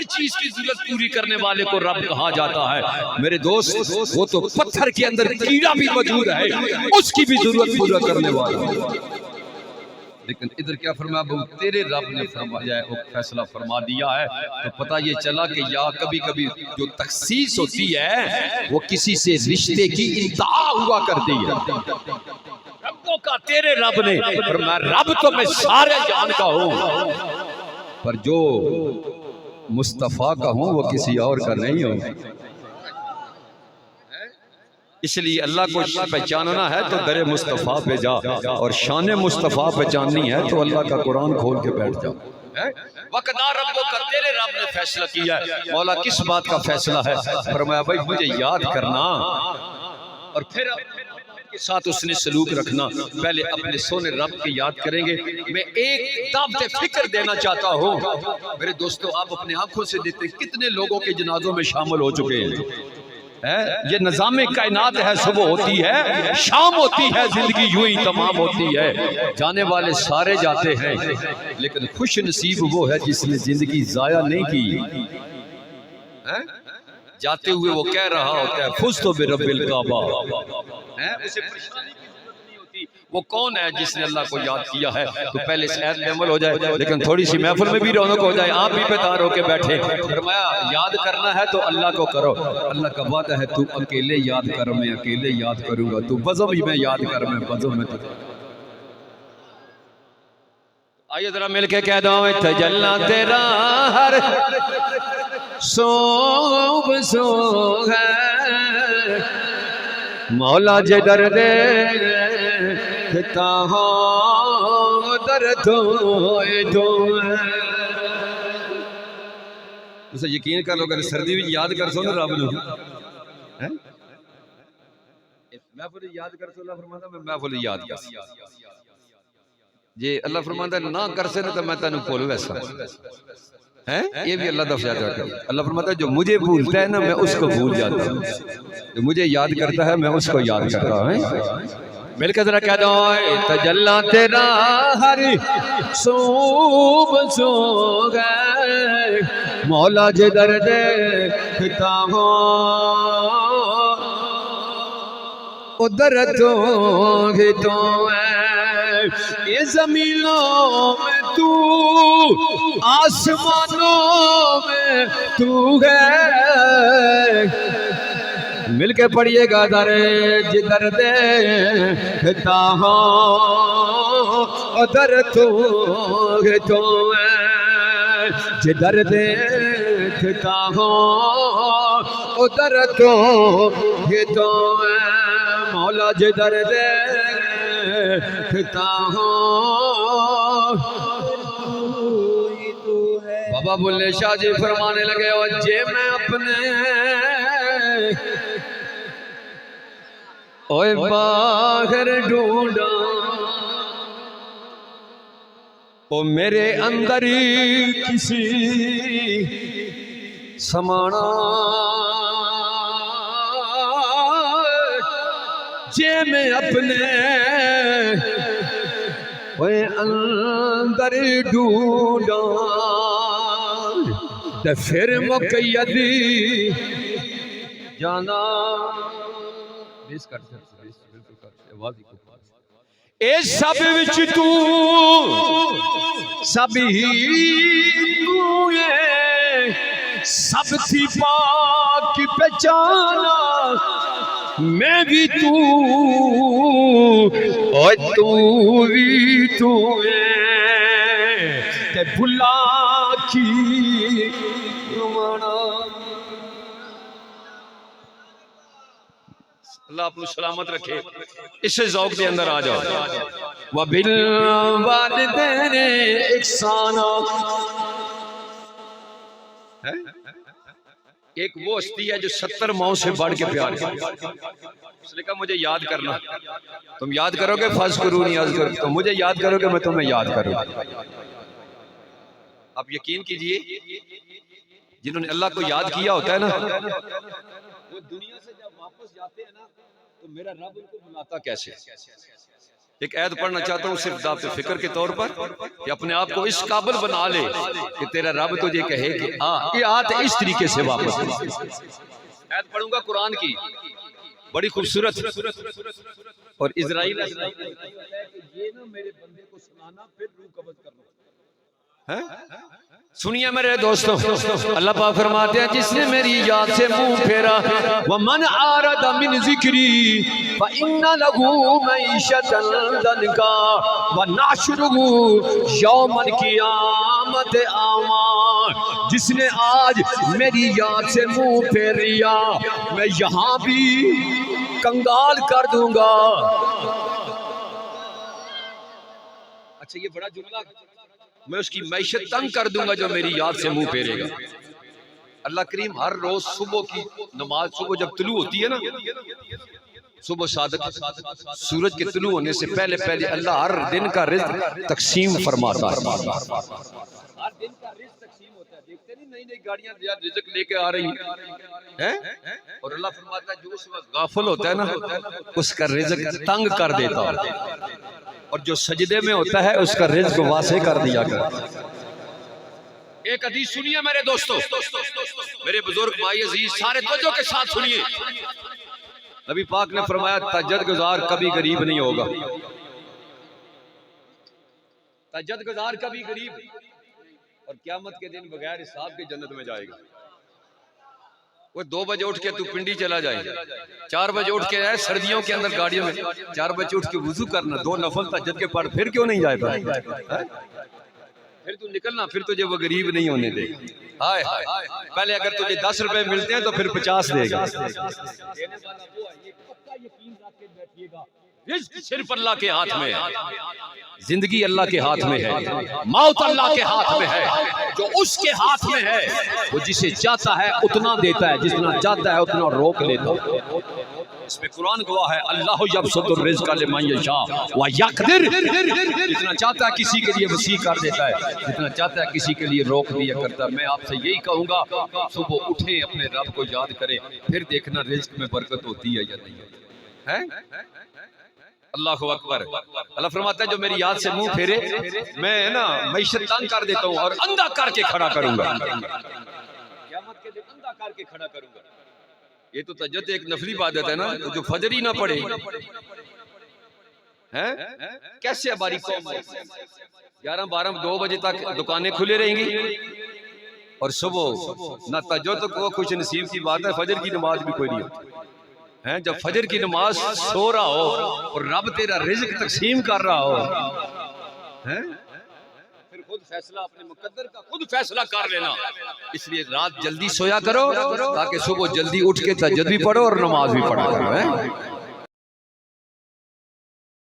हर चीज की जरूरत पूरी करने वाले को रब कहा जाता है। मेरे दोस्त, वो तो पत्थर के अंदर कीड़ा भी मौजूद है, उसकी भी जरूरत पूरा करने वाला। लेकिन इधर क्या फरमाया, बहुत तेरे रब ने फरमाया है, वो फैसला फरमा दिया है। तो पता ये चला कि या कभी कभी जो तखसीस होती है वो किसी से रिश्ते की इंतहा हुआ करती है। रब्बों का तेरे रब ने फरमाया, रब तो मैं सारे जान का हूँ, पर जो मुस्तफा का हूँ वो किसी और का नहीं हूँ। इसलिए अल्लाह को पहचानना है तो दरे मुस्तफ़ा पे जा, और शान मुस्तफ़ा पहचाननी है तो अल्लाह का कुरान खोल के बैठ जाओ। वक़दा रब्बो का तेरे रब ने फैसला किया है। मौला किस बात का फैसला है? फरमाया भाई मुझे याद करना, और फिर के साथ उसने सलूक रखना। पहले अपने सोने रब की याद करेंगे। मैं एक दावत फिक्र देना चाहता हूँ मेरे दोस्तों, आप अपने आंखों से देखते कितने लोगों के जनाजों में शामिल हो चुके हैं। ये निज़ाम कायनात है, सुबह होती है शाम होती है, जिंदगी यूं ही तमाम होती है। जाने वाले सारे जाते हैं, लेकिन खुश नसीब वो है जिसने जिंदगी जाया नहीं की। जाते हुए वो कह रहा होता है फुज़ तो बिरब्बिल काबा, उसे परेशानी की जरूरत नहीं होती। वो कौन है जिसने अल्लाह को याद किया है? तो पहले शहर में अमल हो जाए, लेकिन थोड़ी सी महफिल में भी रौनक हो जाए, आप भी बेतार होके बैठे। फरमाया याद करना है तो अल्लाह को करो। अल्लाह का वादा है तू अकेले याद कर, मैं अकेले याद करूंगा। तू बज़म ही में याद कर, मैं बज़म में। आइए जरा मिलके कह दो, तजल्ला तेरा हर सोब सो है, मौला जे दर्द देता हो दर्द दो। उसे यकीन कर लो, अगर सर्दी भी याद कर सो ना रब नूं, महफिल याद कर सो, अल्लाह फरमांदा मैं महफिल याद कर। जे अल्लाह फरमांदा ना कर से ना तो मैं तेनू भूल वैसा है। ये भी अल्लाह का फ़ैसला है। अल्लाह फरमाता है जो मुझे भूलता है ना मैं उसको भूल जाता हूँ, जो मुझे याद करता है मैं उसको याद करता हूँ। मिलकर जरा कह दो, तजल्ला तेरा हर सूब सो गए, मौला जे दर्द देता हो उधर तो ये जमीनों में तू, आसमानों में तू है। मिलके पढ़िएगा, दरे जिधर देखता हो उधर तो है, जिधर देखता हो उधर तो है, मौला जिधर देखता हो। बाबा बुल्ले शाह जी फरमाने लगे, जे मैं अपने ओए बाहर ढूंढा, ओ मेरे अंदर ही किसी समाना, जे मैं अपने ओए अंदर ढूंढा, ते फिर मुकय्यदी जाना। ए सब विच तू सब ही तू है, सब थी पाक पहचाना, मैं भी तू और तू भी तू है, ते भुला की माना। अल्लाह आपको सलामत रखे, इसे ज़ौक़ के अंदर आ जाओ। व बिल वालिदैन इहसाना, एक वो हस्ती है जो 70 माओं से बढ़ के प्यार करती। उसने कहा मुझे याद करना, तुम याद करोगे फज़्कुरूनी अज़्कुरुकुम, तो मुझे याद करोगे मैं तुम्हें याद करूंगा। आप यकीन कीजिए जिन्होंने अल्लाह को याद किया होता है ना, वो दुनिया से जब वापस जाते हैं ना तो मेरा रब उनको बुलाता कैसे। एक ऐद पढ़ना चाहता हूँ सिर्फ दावत फिक्र के तौर पर कि अपने आप को इस काबिल बना ले कि तेरा रब तुझे कहे कि आ ये आत इस तरीके से वापस। ऐद पढ़ूंगा कुरान की, बड़ी खूबसूरत। और इजराइल ये ना मेरे बंदे को सुनाना फिर रूह कब्ज करना है। सुनिए मेरे दोस्तों, अल्लाह पाक फरमाते हैं जिसने मेरी याद से मुंह फेरा, व मन आरद मिन जिक्री फ इन्ना लहू मईशतन दनका व नाशरुहु यौमल क़ियामत आमा। जिसने आज मेरी याद से मुंह फेर लिया, मैं यहाँ भी कंगाल कर दूंगा। अच्छा, ये बड़ा जुमला, मैं उसकी मैशत तंग कर दूंगा जो मेरी याद से मुंह फेरेगा। अल्लाह करीम हर रोज सुबह की नमाज, सुबह जब तुलू होती है ना, सुबह सादक सूरज के तुलू होने से पहले पहले अल्लाह हर दिन का रिज़्क़ तकसीम फरमाता है। हर दिन का रिज़्क़ तकसीम होता है। देखते नहीं नई नई गाड़ियां रिज़्क़ लेके आ रही हैं, और अल्लाह फरमाता है जो उस वक्त गाफिल होता है ना, उसका रिज़्क़ तंग कर देता है, और जो सजदे में होता है उसका रिज़्क़ वासे कर दिया कर। एक हदीस सुनिए मेरे दोस्तों, मेरे बुजुर्ग भाई अजीज, सारे तवज्जो के साथ सुनिए। नबी पाक ने फरमाया तहज्जुद गुजार कभी गरीब नहीं होगा। तहज्जुद गुजार कभी गरीब, और क़यामत के दिन बगैर हिसाब के जन्नत में जाएगा। वो 2 बजे उठ के तू पिंडी चला जाए, 4 बजे उठ के आए सर्दियों के अंदर गाड़ियों में, 4 बजे उठ के वुजू करना, 2 नफल तहज्जुद के पढ़, फिर क्यों नहीं जाता? फिर तू निकलना, फिर तुझे वो गरीब नहीं होने दे। हाय हाय, पहले अगर तुझे 10 रुपए मिलते हैं तो फिर 50 देगा। रिज़्क़ सिर्फ अल्लाह के हाथ में है, जिंदगी अल्लाह के हाथ में है, मौत अल्लाह के हाथ में है। जो उसके हाथ में है वो जिसे चाहता है उतना देता है, जितना चाहता है उतना रोक लेता है। इसमें कुरान गवाह है, अल्लाह यबसुतुर रिज़्क़ लिमन यशा व यक़दिर। जितना चाहता है किसी के लिए वसी कर देता है, जितना चाहता है किसी के लिए रोक दिया करता है। मैं आपसे यही कहूँगा, सुबह उठे अपने रब को याद करें, फिर देखना रिज़्क़ में बरकत होती है या नहीं है। अल्लाहु अकबर। अल्लाह फरमाता है जो मेरी याद से मुंह फेरे, मैं ना मैशत तंग कर देता हूँ और अंधा करके खड़ा करूंगा। क़यामत के दिन अंधा करके खड़ा करूंगा। ये तो तहज्जुद एक नफली इबादत है ना, तो जो फजर ही ना पढ़े हैं, कैसे हमारी कौम 11, 12, 2 बजे तक दुकानें खुले रहेंगी, और सुबह ना तहज्जुद को खुश नसीब की बात है, फजर की नमाज भी कोई नहीं होती है। जब फजर की नमाज सो रहा हो और रब तेरा रिज़्क़ तकसीम कर रहा हो, हैं, फिर खुद फैसला, अपने मुकद्दर का खुद फैसला कर लेना। इसलिए रात जल्दी सोया करो ताकि सुबह जल्दी उठ के तहज्जुद भी पढ़ो और नमाज भी पढ़ा करो।